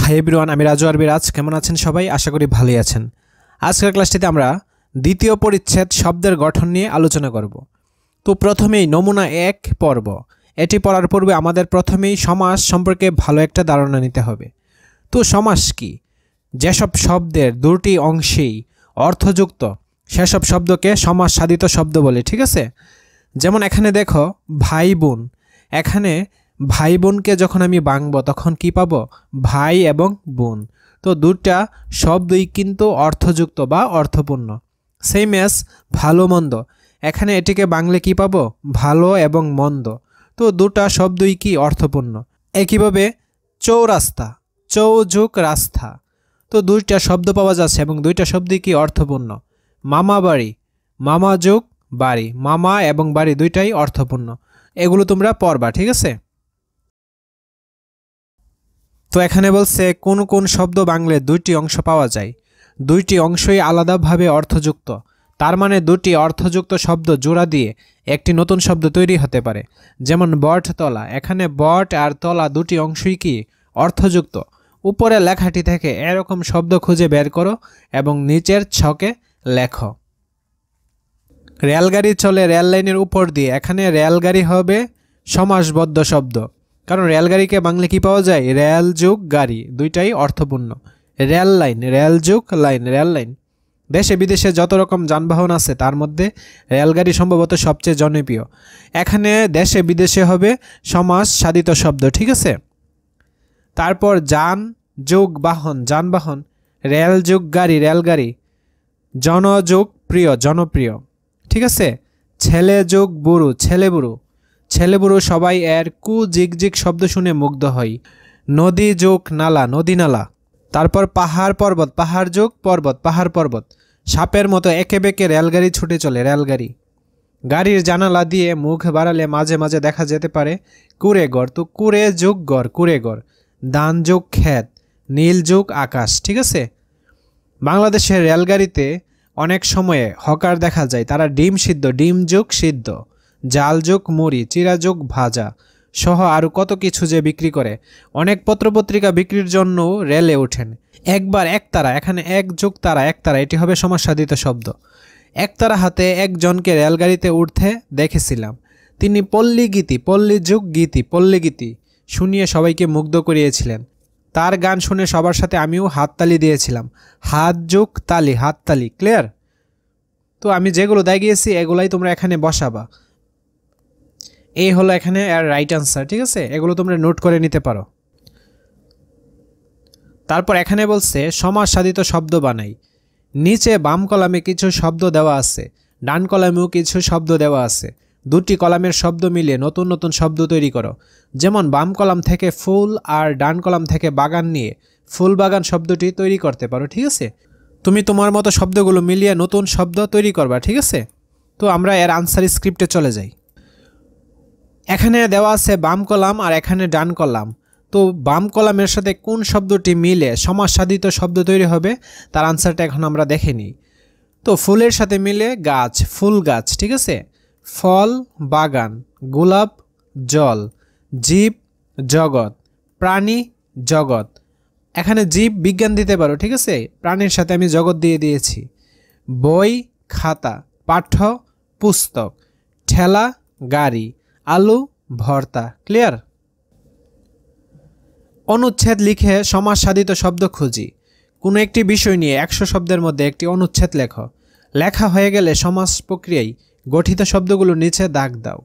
Hi everyone, আমি রাজু আর বিরাজ। কেমন আছেন সবাই? আশা করি ভালোই আছেন। আজকের ক্লাসটিতে আমরা দ্বিতীয় পরিচ্ছেদ শব্দের গঠন নিয়ে আলোচনা করব। তো প্রথমেই নমুনা 1 পর্ব। এটি পড়ার পূর্বে আমাদের প্রথমেই সমাস সম্পর্কে ভালো একটা ধারণা নিতে হবে। তো সমাস কি? যেসব শব্দের দুটি অংশেই অর্থযুক্ত সেসব শব্দকে সমাস সাধিত শব্দ বলে, ঠিক আছে? যেমন এখানে দেখো ভাই বোন, এখানে ভাই বোনকে যখন আমি ভাঙবো তখন কি পাবো? ভাই এবং বোন। তো দুটা শব্দই কিন্তু অর্থযুক্ত বা অর্থপূর্ণ। সেম এস ভালো মন্দ, এখানে এটিকে বাংলে কি পাবো? ভালো এবং মন্দ। তো দুটা শব্দই কি অর্থপূর্ণ। একইভাবে চৌরাস্তা, চৌযুগ রাস্তা, তো দুইটা শব্দ পাওয়া যাচ্ছে এবং দুইটা শব্দই কি অর্থপূর্ণ। মামা বাড়ি, মামা যোগ বাড়ি, মামা এবং বাড়ি দুইটাই অর্থপূর্ণ। এগুলো তোমরা পড়বা, ঠিক আছে? তো এখানে বলছে কোন কোন শব্দ বাংলায় দুইটি অংশ পাওয়া যায়। দুইটি অংশই আলাদাভাবে অর্থযুক্ত, তার মানে দুটি অর্থযুক্ত শব্দ জোড়া দিয়ে একটি নতুন শব্দ তৈরি হতে পারে। যেমন বটতলা, এখানে বট আর তলা দুটি অংশই কি অর্থযুক্ত। উপরে লেখাটি থেকে এরকম শব্দ খুঁজে বের করো এবং নিচের ছকে লেখো। রেলগাড়ি চলে রেল লাইনের উপর দিয়ে, এখানে রেলগাড়ি হবে সমাসবদ্ধ শব্দ, কারণ রেলগাড়িকে বাংলা কি পাওয়া যায়? রেল যুগ গাড়ি, দুইটাই অর্থপূর্ণ। রেল লাইন, রেল যুগ লাইন, রেল লাইন। দেশে বিদেশে যত রকম যানবাহন আছে তার মধ্যে রেলগাড়ি সম্ভবত সবচেয়ে জনপ্রিয়। এখানে দেশে বিদেশে হবে সমাস সাধিত শব্দ, ঠিক আছে? তারপর যান যুগ বাহন, যানবাহন। রেল যুগ গাড়ি, রেলগাড়ি। জনযুগ প্রিয়, জনপ্রিয়, ঠিক আছে? ছেলে যুগ বুড়ো, ছেলে বুড়ো। ছেলে বুড়ো সবাই এর কু জিগ জিগ শব্দ শুনে মুগ্ধ হয়। নদী যুগ নালা, নদী নালা। তারপর পাহাড় পর্বত, পাহাড় যুগ পর্বত, পাহাড় পর্বত। সাপের মতো একে বেঁকে রেলগাড়ি ছুটে চলে, রেলগাড়ি। গাড়ির জানালা দিয়ে মুখ বাড়ালে মাঝে মাঝে দেখা যেতে পারে কুড়েঘর, তো কুড়ে যুগ ঘর, কুড়েঘর। ধান যুগ ক্ষেত, নীল যুগ আকাশ, ঠিক আছে? বাংলাদেশের রেলগাড়িতে অনেক সময়ে হকার দেখা যায়, তারা ডিম সিদ্ধ, ডিম যুগ সিদ্ধ। জাল যুগ মুড়ি, চিরা যুগ ভাজা সহ আরও কত কিছু যে বিক্রি করে। অনেক পত্রপত্রিকা বিক্রির জন্য রেলে ওঠেন। একবার একতারা, এখানে এক যুগ তারা, একতারা, এটি হবে সমাসসাধিত শব্দ। একতারা হাতে একজনকে রেলগাড়িতে উঠতে দেখেছিলাম, তিনি পল্লী গীতি, পল্লী যুগ গীতি, পল্লী গীতি শুনিয়ে সবাইকে মুগ্ধ করিয়েছিলেন। তার গান শুনে সবার সাথে আমিও হাততালি দিয়েছিলাম। হাত যুগ তালি, হাততালি, ক্লিয়ার? তো আমি যেগুলো দেখিয়েছি এগুলাই তোমরা এখানে বসাবা। এই হলো এখানে আর রাইট আনসার, ঠিক আছে? এগুলো তোমরা নোট করে নিতে পারো। তারপর এখানে বলছে সমাস সাধিত শব্দ বানাই। নিচে বাম কলামে কিছু শব্দ দেওয়া আছে, ডান কলামেও কিছু শব্দ দেওয়া আছে। দুটি কলামের শব্দ মিলিয়ে নতুন নতুন শব্দ তৈরি করো। যেমন বাম কলাম থেকে ফুল আর ডান কলাম থেকে বাগান নিয়ে ফুল বাগান শব্দটি তৈরি করতে পারো, ঠিক আছে? তুমি তোমার মতো শব্দগুলো মিলিয়ে নতুন শব্দ তৈরি করবা, ঠিক আছে? তো আমরা এর আনসার স্ক্রিপ্টে চলে যাই। এখানে দেওয়া আছে বাম কলাম আর এখানে ডান কলাম। তো বাম কলামের সাথে কোন শব্দটি মিলে সমাস সাধিত শব্দ তৈরি হবে তার আনসারটা এখন আমরা দেখে নিই। তো ফুলের সাথে মিলে গাছ, ফুল গাছ, ঠিক আছে? ফল বাগান, গোলাপ জল, জীব জগৎ, প্রাণী জগৎ। এখানে জীব বিজ্ঞান দিতে পারো, ঠিক আছে? প্রাণীর সাথে আমি জগৎ দিয়ে দিয়েছি। বই খাতা, পাঠ্য পুস্তক, ঠেলা গাড়ি, আলু ভর্তা, ক্লিয়ার? অনুচ্ছেদ লিখে সমাস সাধিত শব্দ খুঁজি। কোনো একটি বিষয় নিয়ে 100 শব্দের মধ্যে একটি অনুচ্ছেদ লেখো। লেখা হয়ে গেলে সমাস প্রক্রিয়ায় গঠিত শব্দগুলো নিচে দাগ দাও।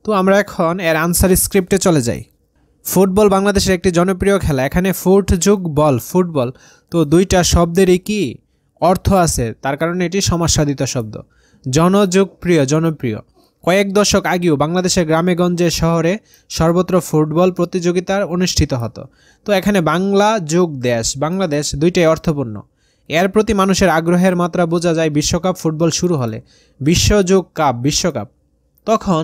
তো আমরা এখন এর আনসার স্ক্রিপ্টে চলে যাই। ফুটবল বাংলাদেশের একটি জনপ্রিয় খেলা। এখানে ফুট যুগ বল, ফুটবল। তো দুইটা শব্দেরই কি অর্থ আছে, তার কারণে এটি সমাস সাধিত শব্দ। জনযুগ প্রিয়, জনপ্রিয়। কয়েক দশক আগেও বাংলাদেশের গ্রামে গঞ্জে শহরে সর্বত্র ফুটবল প্রতিযোগিতা অনুষ্ঠিত হতো। তো এখানে বাংলা যুগ দেশ, বাংলাদেশ দুইটাই অর্থপূর্ণ। এর প্রতি মানুষের আগ্রহের মাত্রা বোঝা যায় বিশ্বকাপ ফুটবল শুরু হলে। বিশ্বযুগ কাপ, বিশ্বকাপ। তখন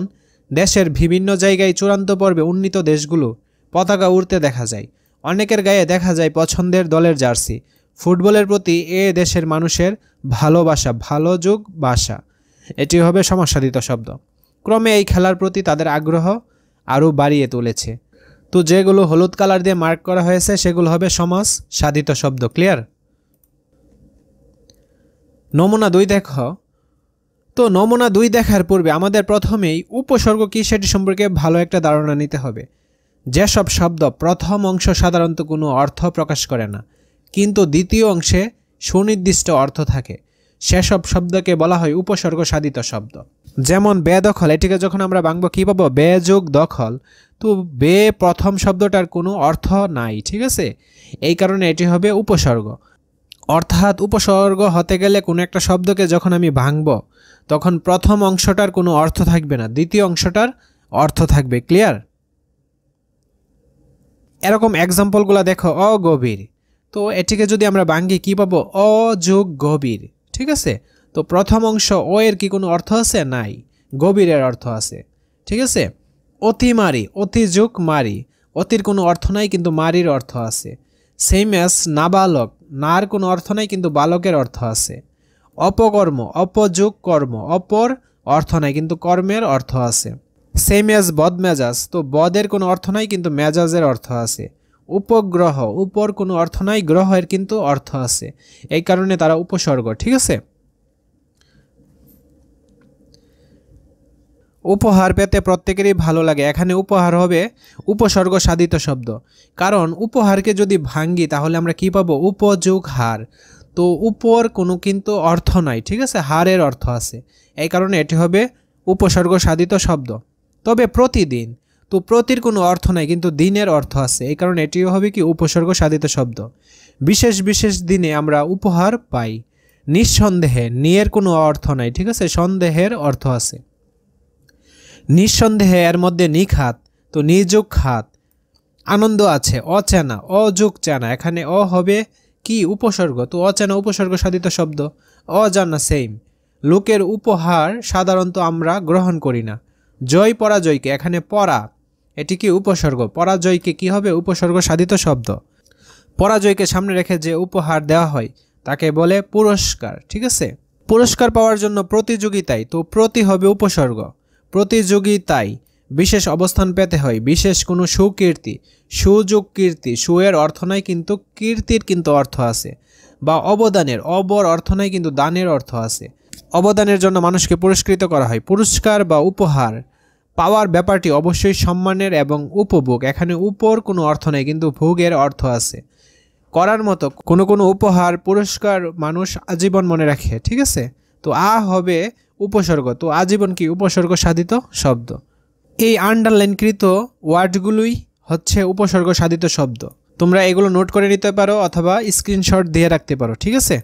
দেশের বিভিন্ন জায়গায় চূড়ান্ত পর্বে উন্নীত দেশগুলো পতাকা উড়তে দেখা যায়। অনেকের গায়ে দেখা যায় পছন্দের দলের জার্সি। ফুটবলের প্রতি এ দেশের মানুষের ভালোবাসা, ভালো যুগ বাসা, এটি হবে সমাস সাধিত শব্দ। ক্রমে এই খেলার প্রতি তাদের আগ্রহ আরও বাড়িয়ে তুলেছে। তো তো যেগুলো হলুদ কালার দিয়ে মার্ক করা হয়েছে সেগুলো হবে সমাস সাধিত শব্দ। ক্লিয়ার? নমুনা 2 দেখো। তো নমুনা 2 দেখার পূর্বে আমাদের প্রথমেই উপসর্গ কী সেটি সম্পর্কে ভালো একটা ধারণা নিতে হবে। যেসব শব্দ প্রথম অংশ সাধারণত কোনো অর্থ প্রকাশ করে না, কিন্তু দ্বিতীয় অংশে সুনির্দিষ্ট অর্থ থাকে, সেসব শব্দকে বলা হয় উপসর্গ সাধিত শব্দ। যেমন বেদখল, এটিকে যখন আমরা ভাঙবো কী পাবো? বে যোগ দখল। তো বে প্রথম শব্দটার কোনো অর্থ নাই, ঠিক আছে? এই কারণে এটি হবে উপসর্গ। অর্থাৎ উপসর্গ হতে গেলে কোনো একটা শব্দকে যখন আমি ভাঙব তখন প্রথম অংশটার কোনো অর্থ থাকবে না, দ্বিতীয় অংশটার অর্থ থাকবে। ক্লিয়ার? এরকম এক্সাম্পলগুলো দেখো। অগভীর, তো এটিকে যদি আমরা ভাঙি কী পাবো? অ যোগ গভীর, ঠিক আছে? তো প্রথম অংশ ও এর কি কোনো অর্থ আছে? নাই, গভীরের অর্থ আছে, ঠিক আছে? অতিমারি, অতি যোগ মারি, অতির কোনো অর্থ নাই কিন্তু মারির অর্থ আছে। সেম অ্যাজ নাবালক, নার কোনো অর্থ নাই কিন্তু বালকের অর্থ আছে। অপকর্ম, অপযোগ কর্ম, অপর অর্থ নাই কিন্তু কর্মের অর্থ আছে। সেম অ্যাজ বদমেজাজ, তো বদের কোনো অর্থ নাই কিন্তু মেজাজের অর্থ আছে। উপগ্রহ, উপর কোনো অর্থ নাই, গ্রহের কিন্তু অর্থ আছে, এই কারণে তারা উপসর্গ। ঠিক আছে? উপহার পেতে প্রত্যেকেরই ভালো লাগে, এখানে উপহার হবে উপসর্গ সাধিত শব্দ। কারণ উপহারকে যদি ভাঙ্গি তাহলে আমরা কি পাবো? উপযোগ হার, তো উপর কোনো কিন্তু অর্থ নাই, ঠিক আছে? হারের অর্থ আছে, এই কারণে এটি হবে উপসর্গ সাধিত শব্দ। তবে প্রতিদিন, তো প্রতির কোনো অর্থ নাই কিন্তু দিনের অর্থ আছে, এই কারণে এটিও হবে কি? উপসর্গ সাধিত শব্দ। বিশেষ বিশেষ দিনে আমরা উপহার পাই। নিঃসন্দেহে, নিয়ের কোনো অর্থ নাই, ঠিক আছে? সন্দেহের অর্থ আছে। নিঃসন্দেহে এর মধ্যে নিখাত, তো নিযোগ খাত। আনন্দ আছে, অচেনা, অযোগ চেনা, এখানে অ হবে কি? উপসর্গ, তো অচেনা উপসর্গ সাধিত শব্দ। অজানা সেম। লোকের উপহার সাধারণত আমরা গ্রহণ করি না। জয় পরাজয়কে, এখানে পরা, এটি কি? উপসর্গ। পরাজয়কে কি হবে? উপসর্গ সাধিত শব্দ। পরাজয়কে সামনে রেখে যে উপহার দেওয়া হয় তাকে বলে পুরস্কার, ঠিক আছে? পুরস্কার পাওয়ার জন্য প্রতিযোগিতায়, তো প্রতি হবে উপসর্গ। প্রতিযোগিতায় বিশেষ অবস্থান পেতে হয়, বিশেষ কোনো সুকীর্তি, সুযোগ কীর্তি, সুয়ের অর্থ নাই কিন্তু কীর্তির কিন্তু অর্থ আছে। বা অবদানের, অবর অর্থ নাই কিন্তু দানের অর্থ আছে। অবদানের জন্য মানুষকে পুরস্কৃত করা হয়। পুরস্কার বা উপহার পাওয়ার ব্যাপারটি অবশ্যই সম্মানের এবং উপভোগ, এখানে উপর কোনো অর্থ নেই কিন্তু ভোগের অর্থ আছে। করার মতো কোনো কোনো উপহার পুরস্কার মানুষ আজীবন মনে রাখে, ঠিক আছে? তো হবে উপসর্গ, তো আজীবন কি? উপসর্গ সাধিত শব্দ। এই আন্ডারলাইনকৃত ওয়ার্ডগুলোই হচ্ছে উপসর্গ সাধিত শব্দ। তোমরা এগুলো নোট করে নিতে পারো অথবা স্ক্রিনশট দিয়ে রাখতে পারো, ঠিক আছে?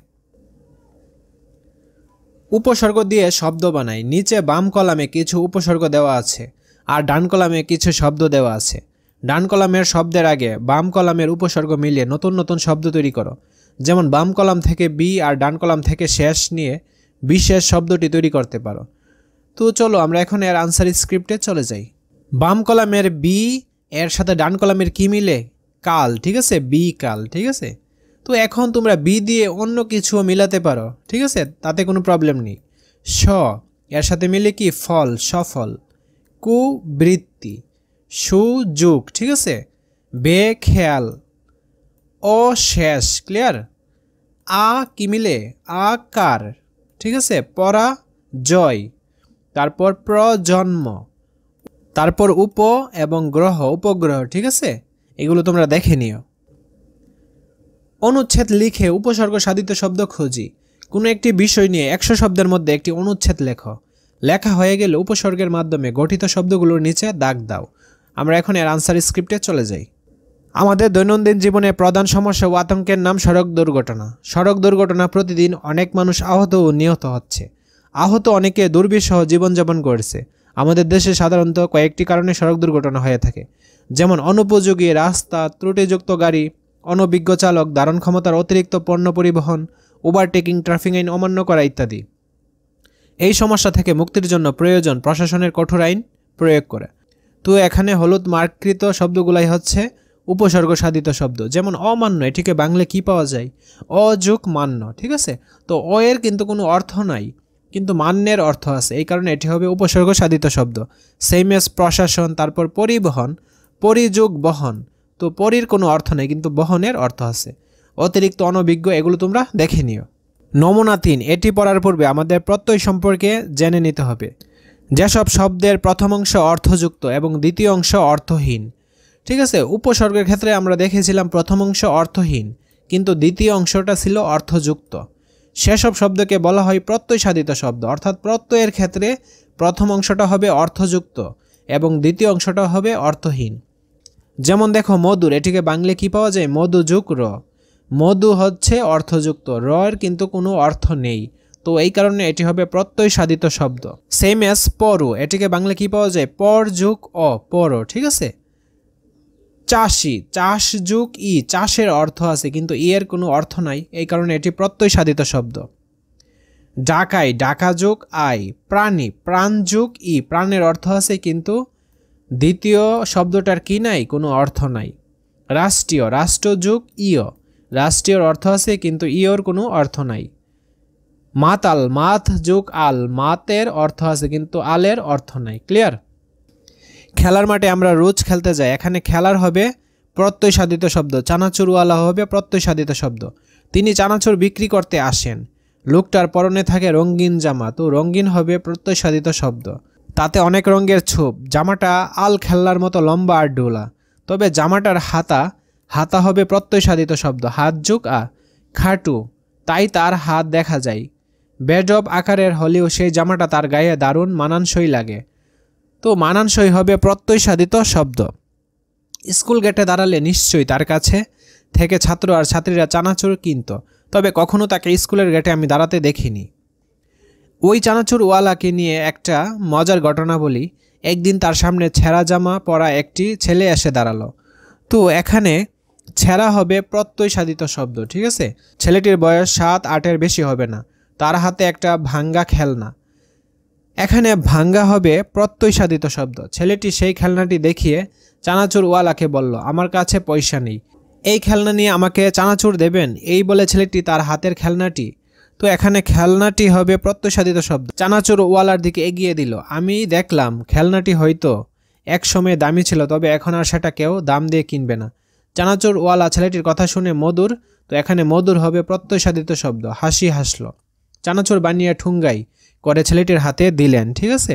উপসর্গ দিয়ে শব্দ বানাই। নিচে বাম কলামে কিছু উপসর্গ দেওয়া আছে আর ডান কলামে কিছু শব্দ দেওয়া আছে। ডান কলামের শব্দের আগে বাম কলামের উপসর্গ মিলিয়ে নতুন নতুন শব্দ তৈরি করো। যেমন বাম কলাম থেকে বি আর ডান কলাম থেকে শেষ নিয়ে বিশেষ শব্দটি তৈরি করতে পারো। তো চলো আমরা এখন এর আনসার স্ক্রিপ্টে চলে যাই। বাম কলামের বি এর সাথে ডান কলামের কি মিলে? কাল, ঠিক আছে? বি কাল, ঠিক আছে? তো এখন তোমরা বি দিয়ে অন্য কিছুও মিলাতে পারো, ঠিক আছে? তাতে কোনো প্রবলেম নেই। স এর সাথে মিলে কি? ফল, সফল। কুবৃত্তি, সুযোগ, ঠিক আছে? বেখেয়াল, অশেষ। ক্লিয়ার? আ কি মিলে? আকার, ঠিক আছে? পরাজয়, তারপর প্রজন্ম, তারপর উপ এবং গ্রহ, উপগ্রহ, ঠিক আছে? এগুলো তোমরা দেখে নিও। অনুচ্ছেদ লিখে উপসর্গ সাধিত শব্দ খুঁজি। কোনো একটি বিষয় নিয়ে 100 শব্দের মধ্যে একটি অনুচ্ছেদ লেখো। লেখা হয়ে গেলে উপসর্গের মাধ্যমে গঠিত শব্দগুলোর নিচে দাগ দাও। আমরা এখন এর আনসার স্ক্রিপ্টে চলে যাই। আমাদের দৈনন্দিন জীবনে প্রধান সমস্যা ও আতঙ্কের নাম সড়ক দুর্ঘটনা। সড়ক দুর্ঘটনা প্রতিদিন অনেক মানুষ আহত ও নিহত হচ্ছে। আহত অনেকে দুর্বিষহ জীবনযাপন করছে। আমাদের দেশে সাধারণত কয়েকটি কারণে সড়ক দুর্ঘটনা হয়ে থাকে, যেমন অনুপযোগী রাস্তা, ত্রুটিযুক্ত গাড়ি, অনভিজ্ঞ চালক, ধারণ ক্ষমতার অতিরিক্ত পণ্য পরিবহন, ওভারটেকিং, ট্রাফিক আইন অমান্য করা ইত্যাদি। এই সমস্যা থেকে মুক্তির জন্য প্রয়োজন প্রশাসনের কঠোর আইন প্রয়োগ করে। তো এখানে হলুদ মার্ককৃত শব্দগুলাই হচ্ছে উপসর্গ সাধিত শব্দ। যেমন অমান্য, এটিকে বাংলা কি পাওয়া যায়? অযোগ মান্য, ঠিক আছে? তো অ এর কিন্তু কোনো অর্থ নাই কিন্তু মান্যের অর্থ আছে, এই কারণে এটি হবে উপসর্গ সাধিত শব্দ। সেম এস প্রশাসন, তারপর পরিবহন, পরিযোগ বহন, তো পরির কোনো অর্থ নেই কিন্তু বহনের অর্থ আছে। অতিরিক্ত, অনভিজ্ঞ, এগুলো তোমরা দেখে নিও। নমুনা 3, এটি পড়ার পূর্বে আমাদের প্রত্যয় সম্পর্কে জেনে নিতে হবে। যেসব শব্দের প্রথম অংশ অর্থযুক্ত এবং দ্বিতীয় অংশ অর্থহীন, ঠিক আছে। উপসর্গের ক্ষেত্রে আমরা দেখেছিলাম প্রথম অংশ অর্থহীন কিন্তু দ্বিতীয় অংশটা ছিল অর্থযুক্ত। সেসব শব্দকে বলা হয় প্রত্যয় সাধিত শব্দ, অর্থাৎ প্রত্যয়ের ক্ষেত্রে প্রথম অংশটা হবে অর্থযুক্ত এবং দ্বিতীয় অংশটা হবে অর্থহীন। যেমন দেখো মধুর, এটিকে বাংলায় কি পাওয়া যায়? মধু যুগ র। মধু হচ্ছে অর্থযুক্ত, র এর কিন্তু কোনো অর্থ নেই, তো এই কারণে এটি হবে প্রত্যয় সাধিত শব্দ। সেম এস পরু, এটিকে বাংলায় কি পাওয়া যায়? পর যুগ অ, পর, ঠিক আছে। চাষি, চাষ যুগ ই, চাষের অর্থ আছে কিন্তু ই এর কোনো অর্থ নাই, এই কারণে এটি প্রত্যয় সাধিত শব্দ। ডাকাই, ডাকা যুগ আই। প্রাণী, প্রাণ যুগ ই, প্রাণের অর্থ আছে কিন্তু দ্বিতীয় শব্দটার কি নাই? কোনো অর্থ নাই। রাষ্ট্রীয়, রাষ্ট্র যুগ ইয়, রাষ্ট্রীয়র অর্থ আছে কিন্তু ইয়র কোনো অর্থ নাই। মাতাল, মাথ যুগ আল, মাতের অর্থ আছে কিন্তু আলের অর্থ নাই। ক্লিয়ার? খেলার মাঠে আমরা রোজ খেলতে যাই, এখানে খেলার হবে প্রত্যয় সাধিত শব্দ। চানাচুরওয়ালা হবে প্রত্যয় সাধিত শব্দ। তিনি চানাচুর বিক্রি করতে আসেন। লোকটার পরনে থাকে রঙিন জামা, তো রঙিন হবে প্রত্যয় সাধিত শব্দ। তাতে অনেক রঙের ছোপ, জামাটা আল খেলনার মতো লম্বা আর ডোলা, তবে জামাটার হাতা, হাতা হবে প্রত্যয় সাধিত শব্দ। হাত যুগ আ। খাটু, তাই তার হাত দেখা যায়। বেডব আকারের হলেও সেই জামাটা তার গায়ে দারুণ মানানসই লাগে, তো মানানসই হবে প্রত্যয় সাধিত শব্দ। স্কুল গেটে দাঁড়ালে নিশ্চয়ই তার কাছে থেকে ছাত্র আর ছাত্রীরা চানাচুর কিনত, তবে কখনো তাকে স্কুলের গেটে আমি দাঁড়াতে দেখিনি। ওই চানাচুরওয়ালাকে নিয়ে একটা মজার ঘটনা বলি। একদিন তার সামনে ছেঁড়া জামা পরা একটি ছেলে এসে দাঁড়ালো, তো এখানে ছেঁড়া হবে প্রত্যয় সাধিত শব্দ, ঠিক আছে। ছেলেটির বয়স 7-8-এর বেশি হবে না, তার হাতে একটা ভাঙ্গা খেলনা, এখানে ভাঙ্গা হবে প্রত্যয় সাধিত শব্দ। ছেলেটি সেই খেলনাটি দেখিয়ে চানাচুরওয়ালাকে বলল, আমার কাছে পয়সা নেই, এই খেলনা নিয়ে আমাকে চানাচুর দেবেন? এই বলে ছেলেটি তার হাতের খেলনাটি, তো এখানে খেলনাটি হবে প্রত্যয় সাধিত শব্দ। চানাচুরওয়ালার দিকে এগিয়ে দিল, আমি দেখলাম খেলনাটি হয়তো এক সময় দামি ছিল, তবে এখন আর সেটা কেউ দাম দিয়ে কিনবে না। চানাচুরওয়ালা ছেলেটির কথা শুনে মধুর, তো এখানে মধুর হবে প্রত্যয় সাধিত শব্দ। হাসি হাসলো, চানাচুর বানিয়ে ঠুঙ্গাই করে ছেলেটির হাতে দিলেন, ঠিক আছে।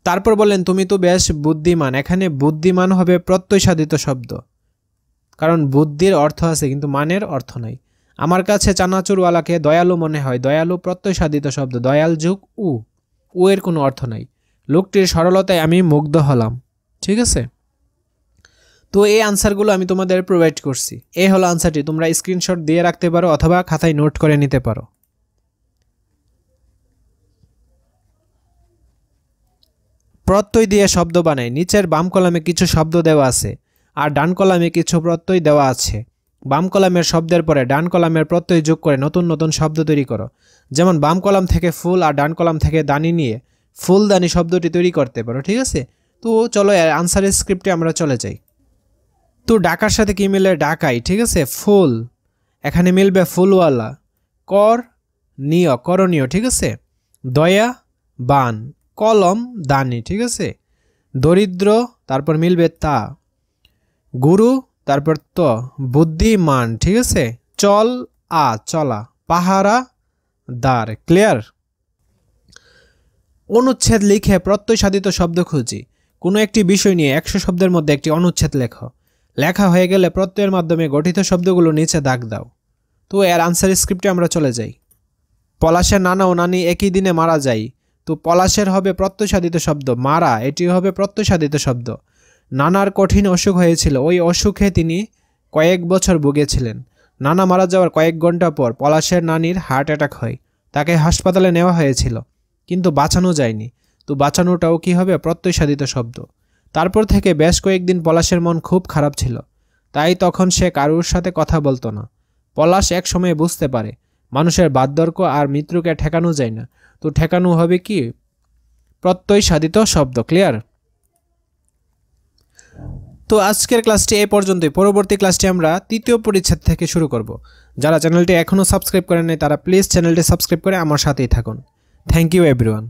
তারপর বললেন, তুমি তো বেশ বুদ্ধিমান, এখানে বুদ্ধিমান হবে প্রত্যয় সাধিত শব্দ, কারণ বুদ্ধির অর্থ আছে কিন্তু মানের অর্থ নাই। আমার কাছে চানাচুরওয়ালাকে দয়ালু মনে হয়, দয়ালু প্রত্যয় সাধিত শব্দ। দয়াল যুগ উ, উ এর কোনো অর্থ নাই। লোকটির সরলতায় আমি মুগ্ধ হলাম, ঠিক আছে। তো এই আনসারগুলো আমি তোমাদের প্রোভাইড করছি। এই হলো আনসারটি, তোমরা স্ক্রিনশট দিয়ে রাখতে পারো অথবা খাতায় নোট করে নিতে পারো। প্রত্যয় দিয়ে শব্দ বানাই। নিচের বাম কলামে কিছু শব্দ দেওয়া আছে আর ডান কলামে কিছু প্রত্যয় দেওয়া আছে। বাম কলামের শব্দের পরে ডান কলামের প্রত্যয় যোগ করে নতুন নতুন শব্দ তৈরি করো। যেমন বাম কলাম থেকে ফুল আর ডান কলাম থেকে দানি নিয়ে ফুলদানি শব্দটি তৈরি করতে পারো, ঠিক আছে। তো চলো আনসারের স্ক্রিপ্টে আমরা চলে যাই। তো ডাকার সাথে কি মিলে? ডাকাই, ঠিক আছে। ফুল, এখানে মিলবে ফুলওয়ালা। কর নিয়, করণীয়, ঠিক আছে। দয়া বান, কলম দানি, ঠিক আছে। দরিদ্র, তারপর মিলবে তা। গুরু, তারপর ত। বুদ্ধিমান, ঠিক আছে। চল আ, চলা। পাহারা দার। ক্লিয়ার? অনুচ্ছেদ লিখে প্রত্যয় সাধিত শব্দ খুঁজি। কোনো একটি বিষয় নিয়ে 100 শব্দের মধ্যে একটি অনুচ্ছেদ লেখো। লেখা হয়ে গেলে প্রত্যয়ের মাধ্যমে গঠিত শব্দগুলো নিচে দাগ দাও। তো এর আনসার স্ক্রিপ্টে আমরা চলে যাই। পলাশের নানা ও নানি একই দিনে মারা যায়, তো পলাশের হবে প্রত্যয় সাধিত শব্দ। মারা, এটি হবে প্রত্যয় সাধিত শব্দ। নানার কঠিন অসুখ হয়েছিল, ওই অসুখে তিনি কয়েক বছর ভুগেছিলেন। নানা মারা যাওয়ার কয়েক ঘন্টা পর পলাশের নানির হার্ট অ্যাটাক হয়, তাকে হাসপাতালে নেওয়া হয়েছিল কিন্তু বাঁচানো যায়নি, তো বাঁচানোটাও কি হবে? প্রত্যয় সাধিত শব্দ। তারপর থেকে বেশ কয়েকদিন পলাশের মন খুব খারাপ ছিল, তাই তখন সে কারুর সাথে কথা বলতো না। পলাশ এক সময় বুঝতে পারে মানুষের বার্ধক্য আর মৃত্যুকে ঠেকানো যায় না, তো ঠেকানো হবে কি? প্রত্যয় সাধিত শব্দ। ক্লিয়ার? তো আজকের ক্লাসটি এই পর্যন্তই। পরবর্তী ক্লাসটি আমরা তৃতীয় পরিচ্ছেদ থেকে শুরু করব। যারা চ্যানেলটি এখনও সাবস্ক্রাইব করেন নাই তারা প্লিজ চ্যানেলটি সাবস্ক্রাইব করে আমার সাথেই থাকুন। Thank you everyone.